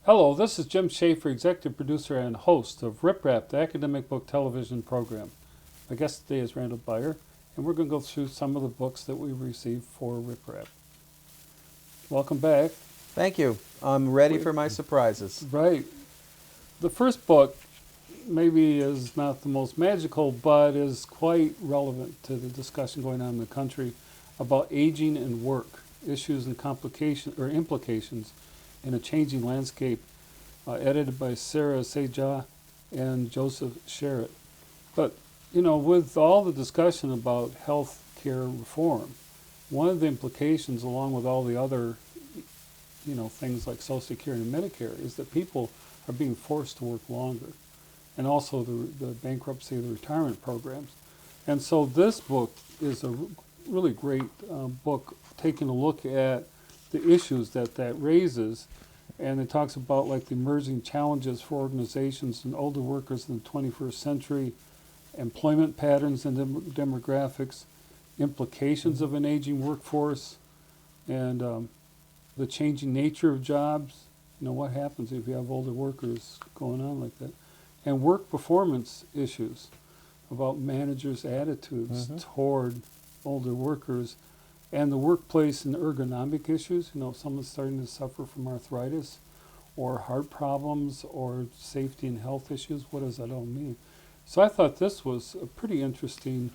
Hello, this is Jim Schaefer, executive producer and host of Rip Rap, the academic book television program. My guest today is Randall Baier, and we're going to go through some of the books that we received for Rip Rap. Welcome back. Thank you. I'm ready for my surprises. Right. The first book maybe is not the most magical, but is quite relevant to the discussion going on in the country about aging and work, issues and complications or implications in a changing landscape, edited by Sarah Seja and Joseph Sherritt. But, with all the discussion about health care reform, one of the implications, along with all the other, things like Social Security and Medicare, is that people are being forced to work longer, and also the bankruptcy of the retirement programs. And so this book is a really great book taking a look at the issues that raises, and it talks about like the emerging challenges for organizations and older workers in the 21st century, employment patterns and demographics, implications of an aging workforce, and the changing nature of jobs. What happens if you have older workers going on like that, and work performance issues about managers' attitudes toward older workers, and the workplace and ergonomic issues. Someone's starting to suffer from arthritis or heart problems or safety and health issues. What does that all mean? So I thought this was a pretty interesting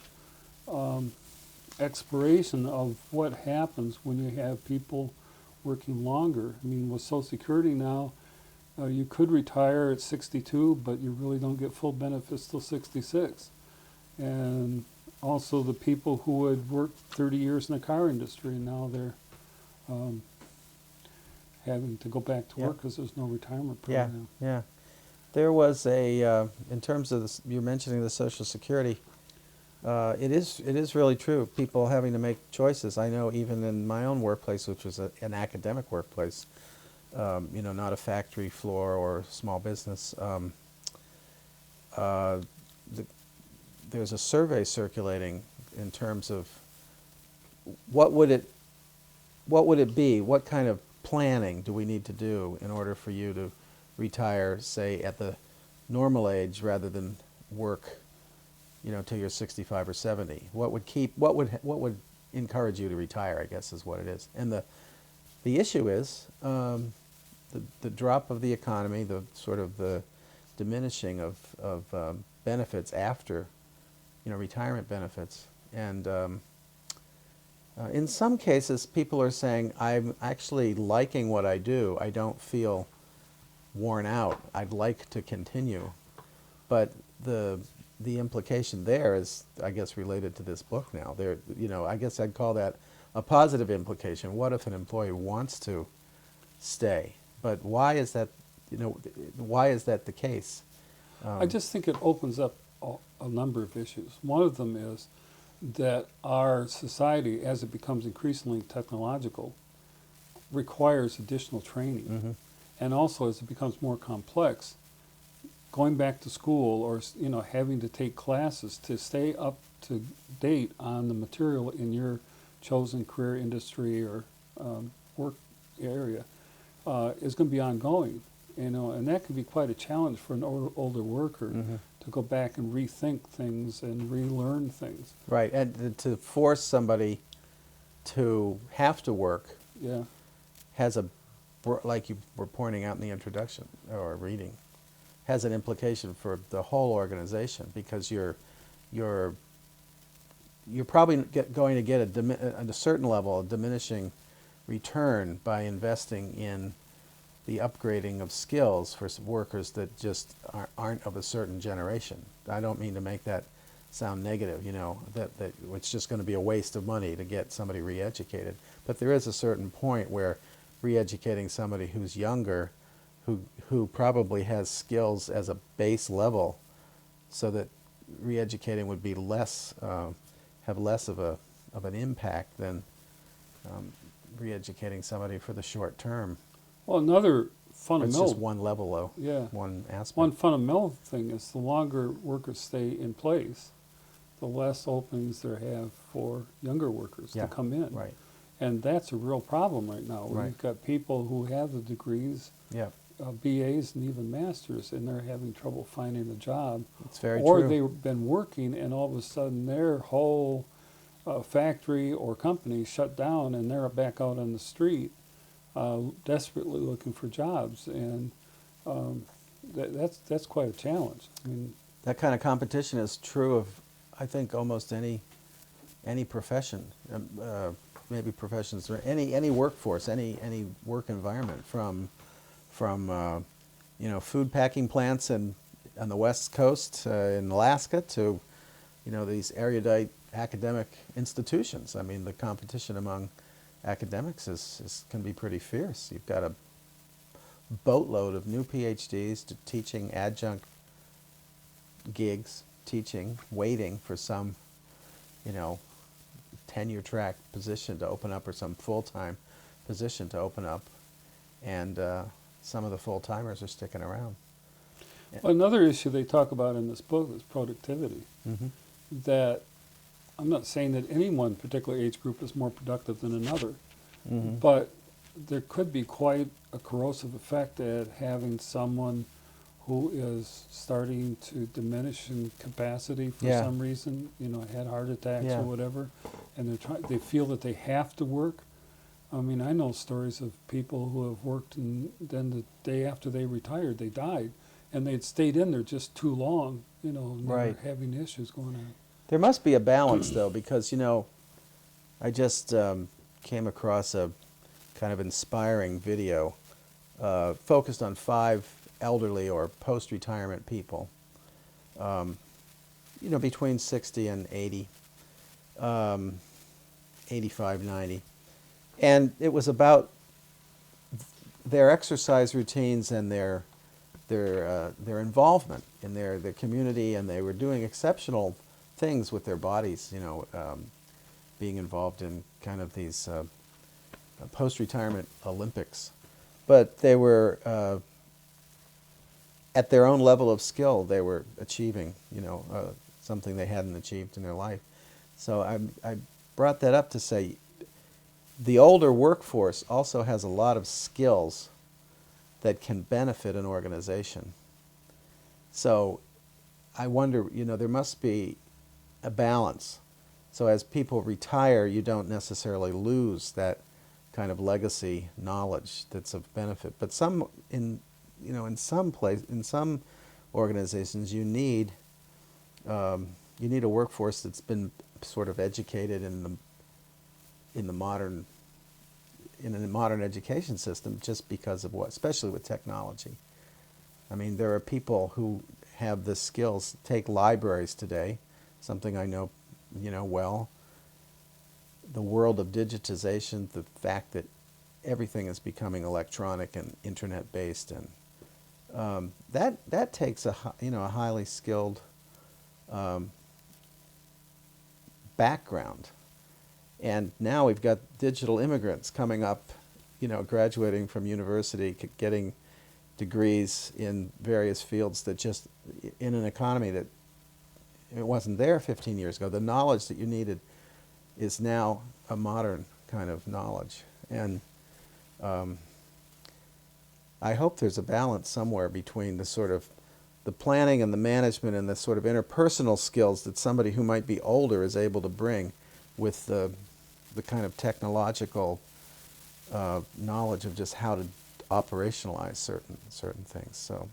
exploration of what happens when you have people working longer. With Social Security now, you could retire at 62, but you really don't get full benefits till 66. And also the people who had worked 30 years in the car industry, now they're having to go back to work because there's no retirement program. Yeah. There was in terms of this, you're mentioning the Social Security, it is really true. People having to make choices. I know even in my own workplace, which was an academic workplace, not a factory floor or small business, there's a survey circulating in terms of what would it be? What kind of planning do we need to do in order for you to retire, say, at the normal age rather than work, till you're 65 or 70? What would encourage you to retire, I guess is what it is. And the issue is the drop of the economy, the sort of the diminishing of benefits after retirement benefits. And in some cases, people are saying, I'm actually liking what I do. I don't feel worn out. I'd like to continue. But the implication there is, I guess, related to this book now. I guess I'd call that a positive implication. What if an employee wants to stay? But why is that, why is that the case? I just think it opens up a number of issues. One of them is that our society, as it becomes increasingly technological, requires additional training. And also, as it becomes more complex, going back to school or having to take classes to stay up to date on the material in your chosen career industry or work area is going to be ongoing. And that can be quite a challenge for an older worker to go back and rethink things and relearn things. Right, and to force somebody to have to work has like you were pointing out in the introduction or reading, has an implication for the whole organization, because you're probably going to get at a certain level a diminishing return by investing in the upgrading of skills for workers that just aren't of a certain generation. I don't mean to make that sound negative, that it's just going to be a waste of money to get somebody re-educated. But there is a certain point where re-educating somebody who's younger, who probably has skills as a base level, so that re-educating would be have less of an impact than re-educating somebody for the short term. Well, another fundamental... It's just one level, though. One aspect. One fundamental thing is the longer workers stay in place, the less openings there have for younger workers to come in. Right. And that's a real problem right now. Right. We've got people who have the degrees BAs and even masters, and they're having trouble finding a job. It's very Or true. they've been working, and all of a sudden their whole factory or company shut down, and they're back out on the street, desperately looking for jobs, and that's quite a challenge. I mean, That kind of competition is true of, I think, almost any profession, maybe professions or any workforce, any work environment, from food packing plants on the West Coast in Alaska to these erudite academic institutions. I mean, the competition among academics can be pretty fierce. You've got a boatload of new PhDs to teaching adjunct gigs, teaching, waiting for some, tenure track position to open up or some full-time position to open up, and some of the full-timers are sticking around. another issue they talk about in this book is productivity. Mm-hmm. That I'm not saying that any one particular age group is more productive than another, Mm-hmm. but there could be quite a corrosive effect at having someone who is starting to diminish in capacity for Yeah. some reason, had heart attacks Yeah. or whatever, and they feel that they have to work. I mean, I know stories of people who have worked, and then the day after they retired, they died, and they'd stayed in there just too long, and they Right. were having issues going on. There must be a balance, though, because, I just came across a kind of inspiring video focused on 5 elderly or post-retirement people, between 60 and 80, 85, 90. And it was about their exercise routines and their involvement in their community, and they were doing exceptional things with their bodies, being involved in kind of these post-retirement Olympics. But they were, at their own level of skill, they were achieving, something they hadn't achieved in their life. So I brought that up to say the older workforce also has a lot of skills that can benefit an organization. So I wonder, there must be a balance. So as people retire, you don't necessarily lose that kind of legacy knowledge that's of benefit. But in some organizations, you need a workforce that's been sort of educated in a modern education system, just because of especially with technology. I mean, there are people who have the skills. Take libraries today, something I know, well. The world of digitization, the fact that everything is becoming electronic and internet based, and that takes a highly skilled background. And now we've got digital immigrants coming up, graduating from university, getting degrees in various fields that just, in an economy that it wasn't there 15 years ago. The knowledge that you needed is now a modern kind of knowledge. And I hope there's a balance somewhere between the sort of the planning and the management and the sort of interpersonal skills that somebody who might be older is able to bring with the kind of technological knowledge of just how to operationalize certain things. So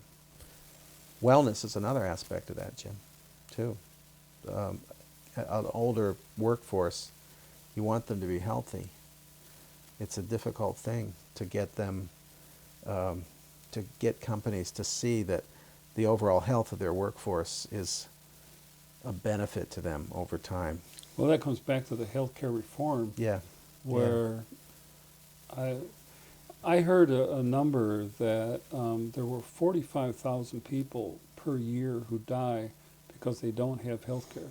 wellness is another aspect of that, Jim, too. An older workforce, you want them to be healthy. It's a difficult thing to get them, to get companies to see that the overall health of their workforce is a benefit to them over time. Well, that comes back to the healthcare reform, Yeah. where I heard a number that there were 45,000 people per year who die because they don't have health care.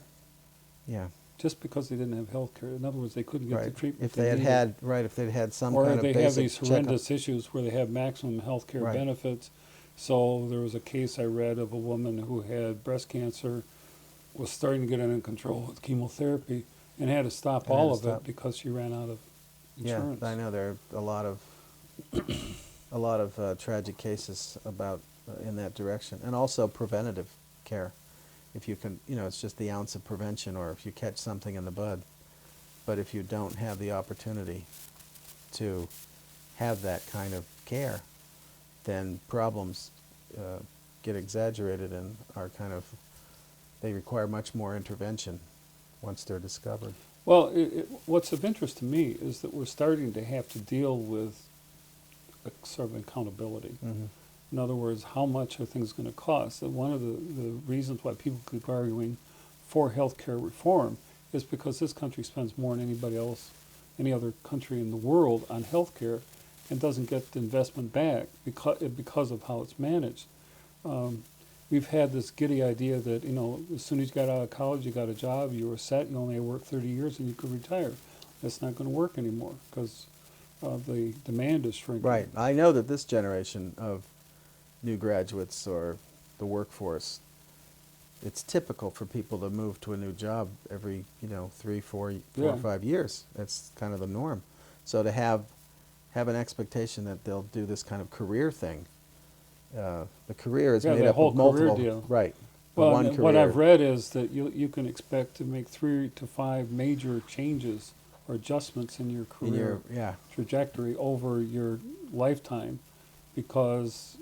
Yeah. Just because they didn't have health care. In other words, they couldn't get the treatment If they needed. if they'd had some Or kind of they basic have these checkup. horrendous issues where they have maximum health care Right. benefits. So there was a case I read of a woman who had breast cancer, was starting to get under control with chemotherapy, and had to stop all of it because she ran out of insurance. Yeah, I know there are a lot of a lot of tragic cases about in that direction, and also preventative care. If you can, it's just the ounce of prevention, or if you catch something in the bud. But if you don't have the opportunity to have that kind of care, then problems get exaggerated and are they require much more intervention once they're discovered. Well, what's of interest to me is that we're starting to have to deal with a sort of accountability. Mm-hmm. In other words, how much are things going to cost? And one of the reasons why people keep arguing for healthcare reform is because this country spends more than anybody else, any other country in the world on healthcare, and doesn't get the investment back because of how it's managed. We've had this giddy idea that, as soon as you got out of college, you got a job, you were set, you only had to work 30 years and you could retire. That's not going to work anymore because the demand is shrinking. Right. I know that this generation of new graduates or the workforce, it's typical for people to move to a new job every, 3, 4, 4 Yeah. or 5 years. That's kind of the norm. So to have an expectation that they'll do this kind of career thing, the career is made that up whole of multiple. career deal. Right. The Well, one and career. what I've read is that you can expect to make 3 to 5 major changes or adjustments in your in career your trajectory over your lifetime because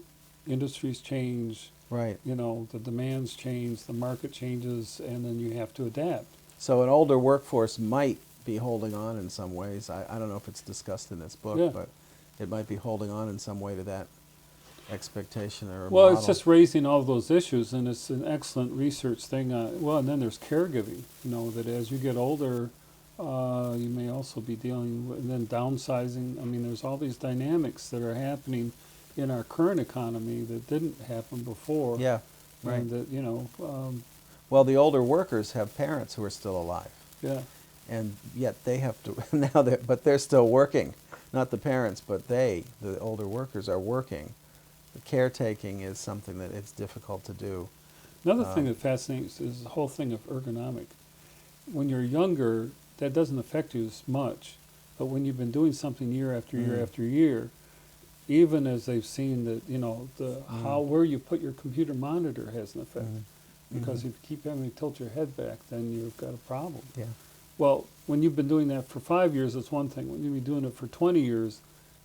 industries change, right. the demands change, the market changes, and then you have to adapt. So an older workforce might be holding on in some ways. I don't know if it's discussed in this book, Yeah. but it might be holding on in some way to that expectation or Well, model. it's just raising all those issues, and it's an excellent research thing. Well, and then there's caregiving, that as you get older, you may also be dealing with, and then downsizing. I mean, there's all these dynamics that are happening in our current economy that didn't happen before. Yeah, right. And that, Well, the older workers have parents who are still alive, yeah. and yet they have to now. But they're still working. Not the parents, but the older workers, are working. The caretaking is something that it's difficult to do. Another thing that fascinates is the whole thing of ergonomic. When you're younger, that doesn't affect you as much, but when you've been doing something year after year after year, even as they've seen that, how where you put your computer monitor has an effect. Because if you keep having to tilt your head back, then you've got a problem. Yeah. Well, when you've been doing that for 5 years, it's one thing. When you've been doing it for 20 years,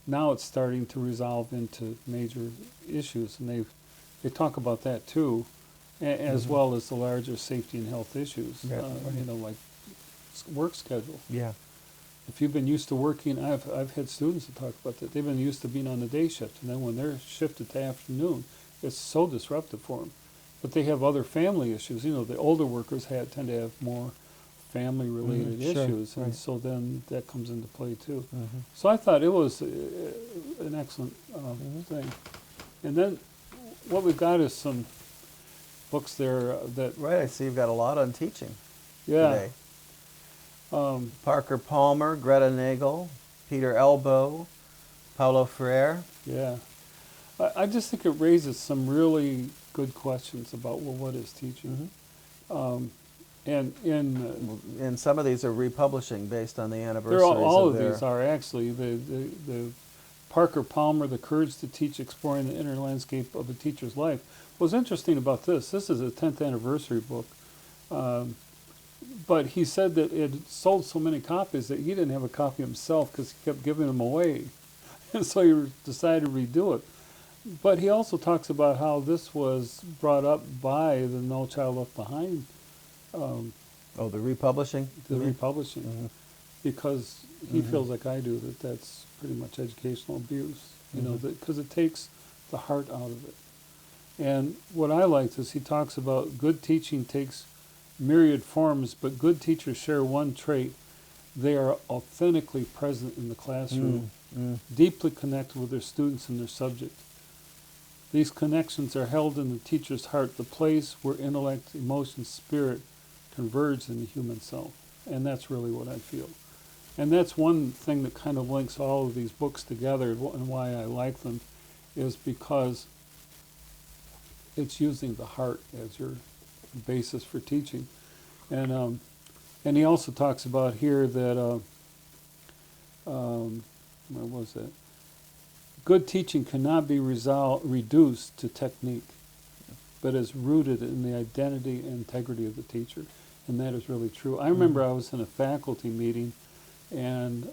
now it's starting to resolve into major issues, and they talk about that too, as well as the larger safety and health issues. Yeah. Like work schedule. Yeah. If you've been used to working, I've had students that talk about that. They've been used to being on the day shift, and then when they're shifted to afternoon, it's so disruptive for them. But they have other family issues. The older workers tend to have more family-related Sure, issues, and right. so then that comes into play too. Mm-hmm. So I thought it was an excellent thing. And then what we've got is some books there that, Right. I see you've got a lot on teaching yeah, today. Parker Palmer, Greta Nagel, Peter Elbow, Paulo Freire. yeah. I just think it raises some really good questions about, well, what is teaching? And And some of these are republishing based on the anniversaries. they're all of their, these are actually the Parker Palmer, The Courage to Teach, Exploring the Inner Landscape of a Teacher's Life. What's interesting about this is a 10th anniversary book, but he said that it sold so many copies that he didn't have a copy himself because he kept giving them away, and so he decided to redo it. But he also talks about how this was brought up by the No Child Left Behind, the republishing? the you mean? republishing, because he feels like I do that that's pretty much educational abuse, because it takes the heart out of it. And what I liked is he talks about good teaching takes myriad forms, but good teachers share one trait. They are authentically present in the classroom, deeply connected with their students and their subject. These connections are held in the teacher's heart, the place where intellect, emotion, spirit converge in the human self. And that's really what I feel. And that's one thing that kind of links all of these books together, and why I like them, is because it's using the heart as your basis for teaching. And he also talks about here that, where was that? good teaching cannot be reduced to technique, but is rooted in the identity and integrity of the teacher. And that is really true. I remember I was in a faculty meeting, and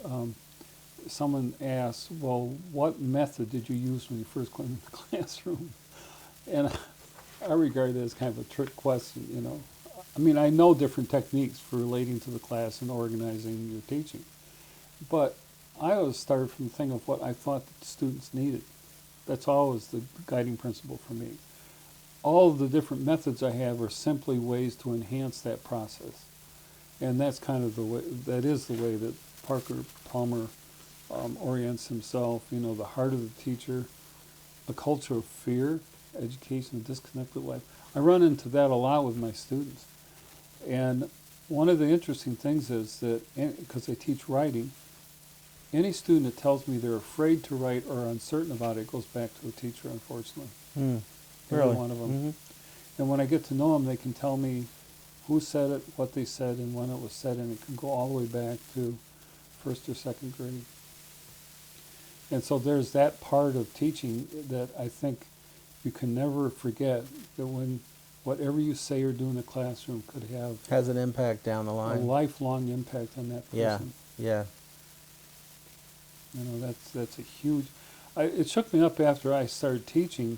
someone asked, well, what method did you use when you first came into the classroom? And I regard it as kind of a trick question, you know. I mean, I know different techniques for relating to the class and organizing your teaching. But I always started from the thing of what I thought that the students needed. That's always the guiding principle for me. All of the different methods I have are simply ways to enhance that process. And that's kind of the way, that is the way that Parker Palmer orients himself, you know, the heart of the teacher, a culture of fear, education, and disconnect with life. I run into that a lot with my students. And one of the interesting things is that, because I teach writing, any student that tells me they're afraid to write or uncertain about it goes back to the teacher, unfortunately. Every Really? one of them. Mm-hmm. And when I get to know them, they can tell me who said it, what they said, and when it was said, and it can go all the way back to first or second grade. And so there's that part of teaching that I think you can never forget, that when whatever you say or do in the classroom could have Has an impact down the a line. lifelong impact on that person. Yeah. You know, that's a huge. It shook me up after I started teaching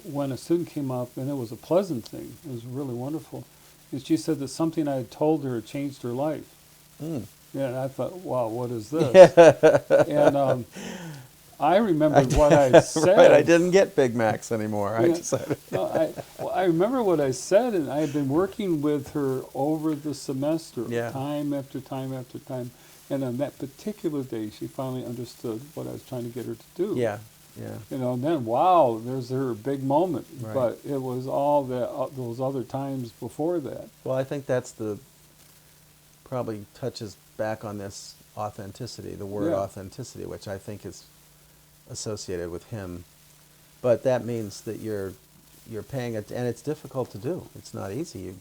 when a student came up, and it was a pleasant thing. It was really wonderful. And she said that something I had told her had changed her life. Mm. Yeah, and I thought, wow, what is this? And I remembered what I said. Right, I didn't get Big Macs anymore. I Yeah. decided. No, I remember what I said, and I had been working with her over the semester, Yeah. time after time after time. And on that particular day, she finally understood what I was trying to get her to do. Yeah. You know, and then, wow, there's her big moment. Right. But it was all those other times before that. Well, I think that's probably touches back on this authenticity, the word Yeah. authenticity, which I think is associated with him. But that means that you're paying it, and it's difficult to do. It's not easy.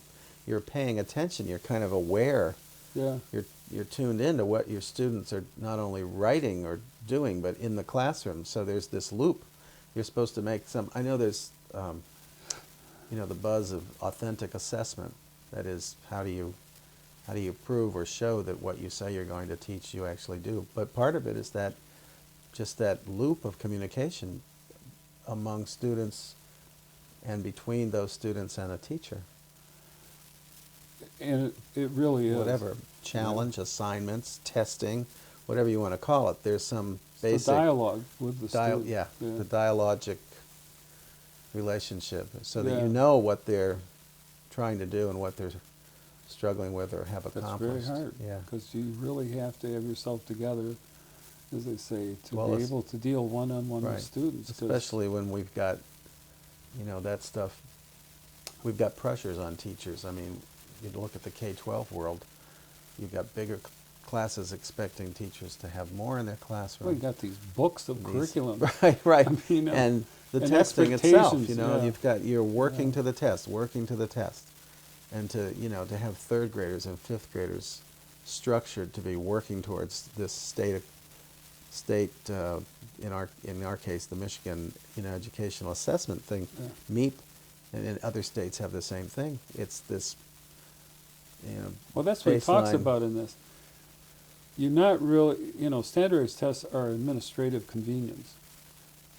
You're paying attention. You're kind of aware. Yeah. You're tuned into what your students are not only writing or doing, but in the classroom. So there's this loop. You're supposed to make some. I know there's, the buzz of authentic assessment. That is, how do you prove or show that what you say you're going to teach you actually do? But part of it is that just that loop of communication among students and between those students and a teacher. And it really is. Whatever, challenge, assignments, testing, whatever you want to call it. There's some It's basic the dialogue with the student. the dialogic relationship, so that Yeah. you know what they're trying to do and what they're struggling with or have That's accomplished. very hard. Yeah. Because you really have to have yourself together, as they say, to Well, be it's- able to deal one-on-one Right. with students. 'Cause- Especially when we've got, that stuff. We've got pressures on teachers. I mean, you look at the K-12 world. You've got bigger classes expecting teachers to have more in their classroom. Well, you got these books of curriculum. Right. I mean, And the and testing itself, expectations, you're working Yeah. to the test, and to have third graders and fifth graders structured to be working towards this state in our case, the Michigan educational assessment thing, Yeah. MEAP, and in other states have the same thing. It's this, Well, that's what he talks baseline. about in this. You're not really, standardized tests are administrative convenience,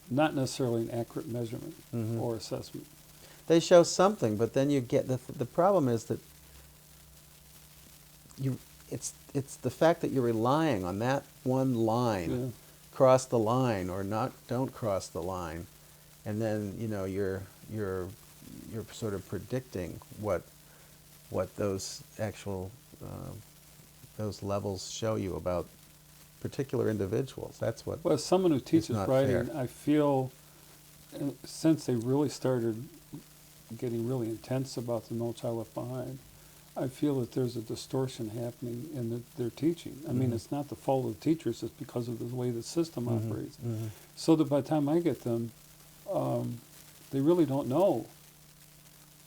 not necessarily an accurate measurement Mhm. or assessment. They show something, but then you get the problem is that it's the fact that you're relying on that one line, Yeah. cross the line or don't cross the line, and then you're sort of predicting what those actual those levels show you about particular individuals. That's what. Well, as someone who teaches not writing, fair. I feel, since they really started getting really intense about the No Child Left Behind, I feel that there's a distortion happening in their teaching. I mean, Mhm. it's not the fault of the teachers, it's because of the way the system Mhm, operates. mhm. So that by the time I get them, they really don't know.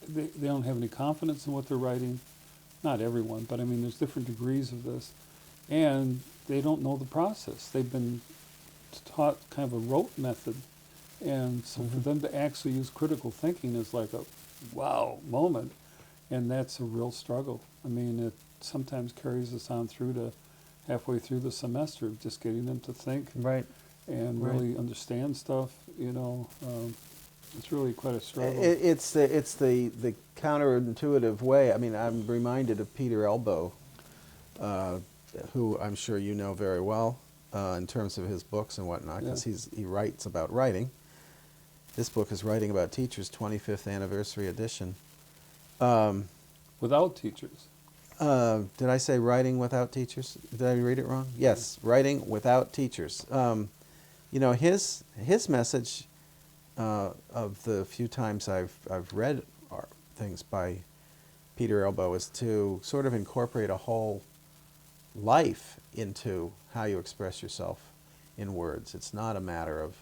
They don't have any confidence in what they're writing. Not everyone, but I mean, there's different degrees of this. And they don't know the process. They've been taught kind of a rote method. And so for them to actually use critical thinking is like a wow moment. And that's a real struggle. I mean, it sometimes carries us on through to halfway through the semester, just getting them to think Right. and Right. really understand stuff, you know. It's really quite a struggle. It's the counterintuitive way. I mean, I'm reminded of Peter Elbow, uh, who I'm sure you know very well in terms of his books and whatnot, because Yeah. he writes about writing. This book is Writing About Teachers, 25th Anniversary Edition. Without teachers. Did I say Writing Without Teachers? Did I read it wrong? Yes, Writing Without Teachers. You know, his message of the few times I've read things by Peter Elbow is to sort of incorporate a whole life into how you express yourself in words. It's not a matter of,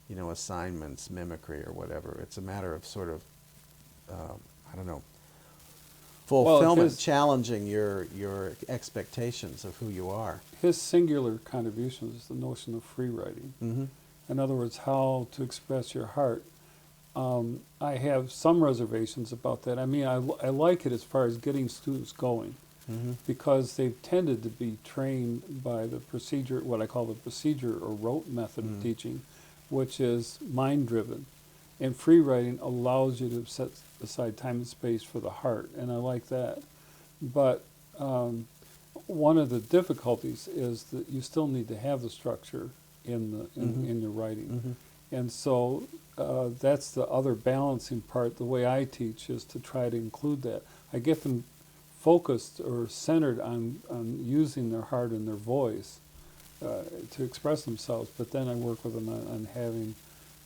you know, assignments, mimicry, or whatever. It's a matter of sort of, I don't know, fulfillment, challenging your expectations of who you are. His singular contribution is the notion of free writing. Mm-hmm. In other words, how to express your heart. I have some reservations about that. I mean, I like it as far as getting students going, Mm-hmm. because they've tended to be trained by the procedure, what I call the procedure or rote method of teaching, which is mind-driven. And free writing allows you to set aside time and space for the heart, and I like that. But one of the difficulties is that you still need to have the structure in your writing. Mm-hmm. And so that's the other balancing part. The way I teach is to try to include that. I get them focused or centered on using their heart and their voice to express themselves, but then I work with them on having,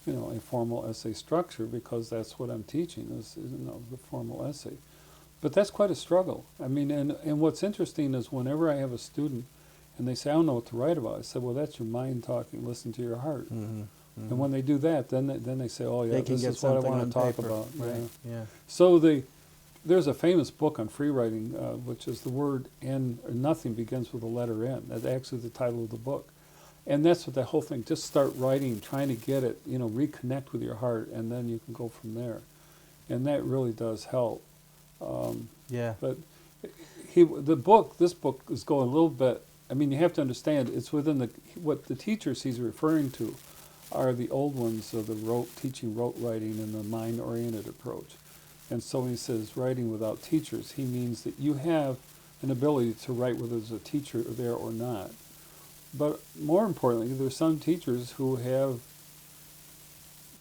you know, a formal essay structure, because that's what I'm teaching is you know, the formal essay. But that's quite a struggle. I mean, and what's interesting is whenever I have a student and they say, I don't know what to write about, I said, well, that's your mind talking, listen to your heart. Mm-hmm. And when they do that, then they say, oh yeah, They can this get is what I something want on to talk paper. about. Right. Yeah. Yeah. So there's a famous book on free writing, which is the word N, or nothing begins with the letter N. That's actually the title of the book. And that's what the whole thing, just start writing, trying to get it, you know, reconnect with your heart, and then you can go from there. And that really does help. Yeah. But this book is going a little bit, I mean, you have to understand, it's within what the teachers he's referring to are the old ones of the teaching rote writing and the mind-oriented approach. And so when he says writing without teachers, he means that you have an ability to write whether there's a teacher there or not. But more importantly, there's some teachers who have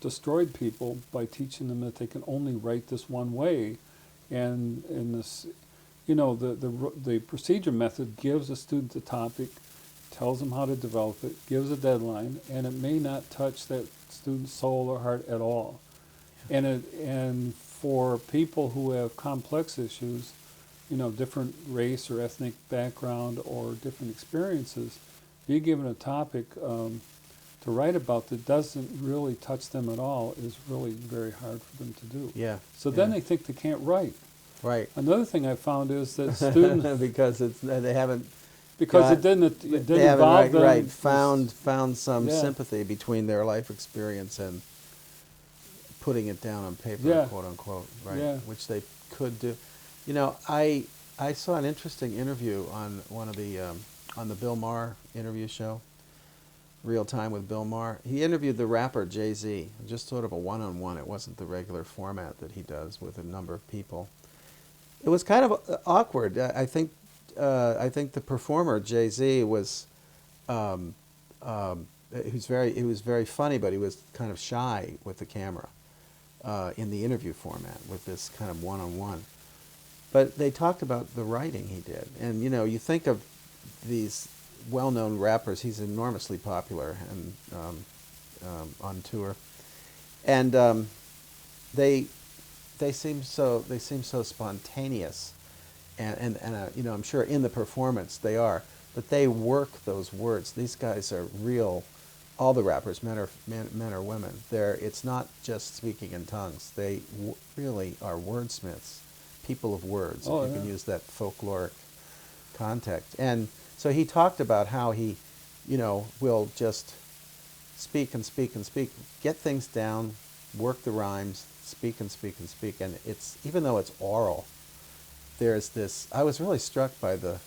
destroyed people by teaching them that they can only write this one way. And in this, you know, the procedure method gives a student a topic, tells them how to develop it, gives a deadline, and it may not touch that student's soul or heart at all. And for people who have complex issues, you know, different race or ethnic background or different experiences, being given a topic to write about that doesn't really touch them at all is really very hard for them to do. Yeah. So then they think they can't write. Right. Another thing I found is that students, because they haven't because got- it they didn't haven't involve them. right found some Yeah. sympathy between their life experience and putting it down on paper, Yeah. quote unquote, right? Yeah. Which they could do. You know, I saw an interesting interview on one of the on the Bill Maher interview show, Real Time with Bill Maher. He interviewed the rapper Jay-Z, just sort of a one-on-one. It wasn't the regular format that he does with a number of people. It was kind of awkward. I think the performer Jay-Z was he was very funny, but he was kind of shy with the camera in the interview format with this kind of one-on-one. But they talked about the writing he did, and you know, you think of these well-known rappers. He's enormously popular and on tour, and they seem so spontaneous, and you know, I'm sure in the performance they are, but they work those words. These guys are real. All the rappers, men or women, it's not just speaking in tongues. They really are wordsmiths, people of words. Oh, if you yeah. can use that folkloric context. And so he talked about how he, you know, will just speak and speak and speak. Get things down, work the rhymes, speak and speak and speak. And it's, even though it's oral, there's this, I was really struck by the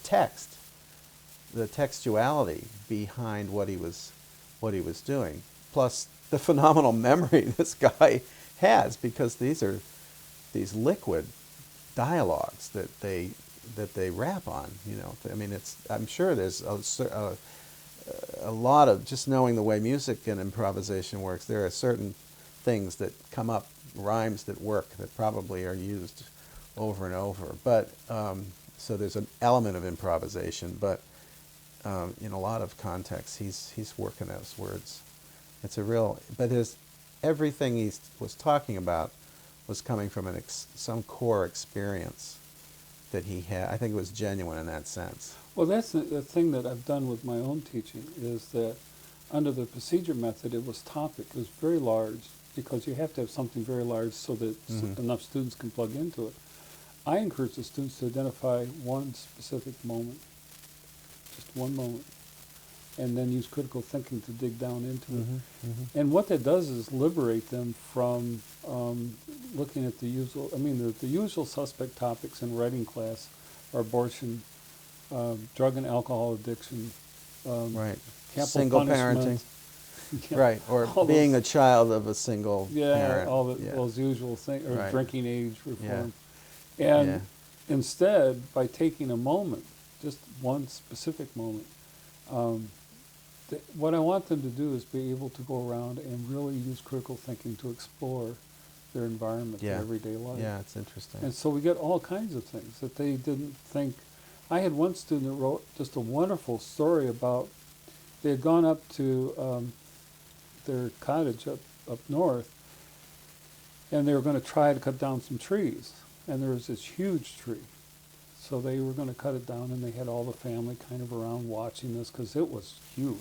text, the textuality behind what he was doing. Plus the phenomenal memory this guy has, because these are these liquid dialogues that they rap on. You know, I mean, it's, I'm sure there's a lot of, just knowing the way music and improvisation works, there are certain things that come up, rhymes that work, that probably are used over and over. But so there's an element of improvisation, but in a lot of contexts, he's working those words. It's a real, but everything he was talking about was coming from some core experience that he had. I think it was genuine in that sense. Well, that's the thing that I've done with my own teaching, is that under the procedure method, it was topic. It was very large, because you have to have something very large so that enough students can plug into it. I encourage the students to identify one specific moment, just one moment, and then use critical thinking to dig down into it. And what that does is liberate them from looking at the usual, I mean, the usual suspect topics in writing class are abortion, drug and alcohol addiction, Right. capital Single punishment. parenting. Yeah, Right. Or being a child of a single yeah, parent. all those usual things, or Right. drinking age reform. Yeah. And Yeah. instead, by taking a moment, just one specific moment, what I want them to do is be able to go around and really use critical thinking to explore their environment, their everyday life. Yeah, it's interesting. And so we get all kinds of things that they didn't think. I had one student that wrote just a wonderful story about, they had gone up to their cottage up north, and they were going to try to cut down some trees. And there was this huge tree. So they were going to cut it down, and they had all the family kind of around watching this, because it was huge.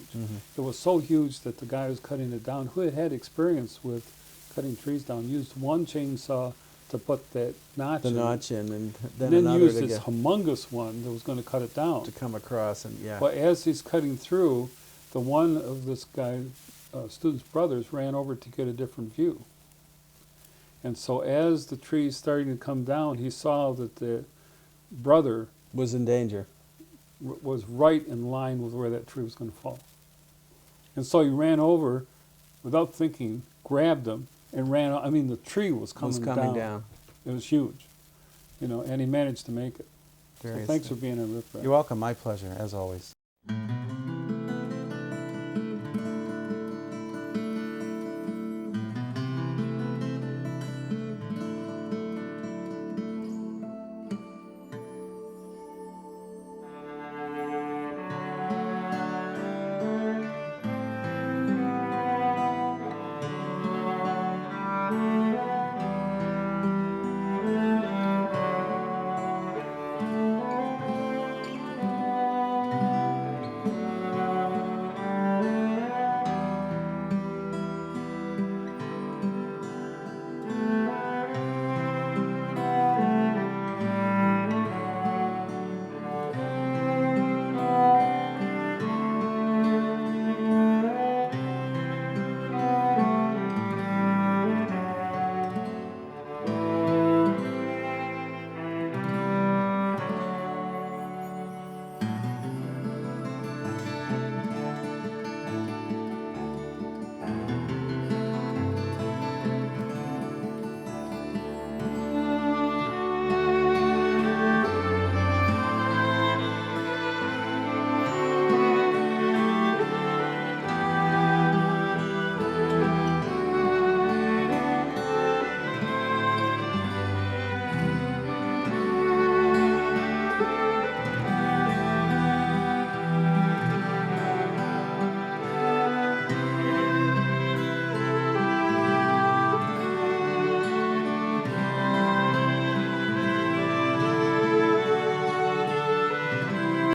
It was so huge that the guy who was cutting it down, who had experience with cutting trees down, used one chainsaw to put that notch in, and then then another used to this humongous one that was going to cut it down. to come across, and yeah. But as he's cutting through, the one of this guy, student's brothers, ran over to get a different view. And so as the tree's starting to come down, he saw that the brother Was in danger. was right in line with where that tree was going to fall. And so he ran over, without thinking, grabbed him, and ran. I mean, the tree was coming down. It was huge, you know, and he managed to make it. Very So thanks for being on Rip Rap. You're welcome. My pleasure, as always.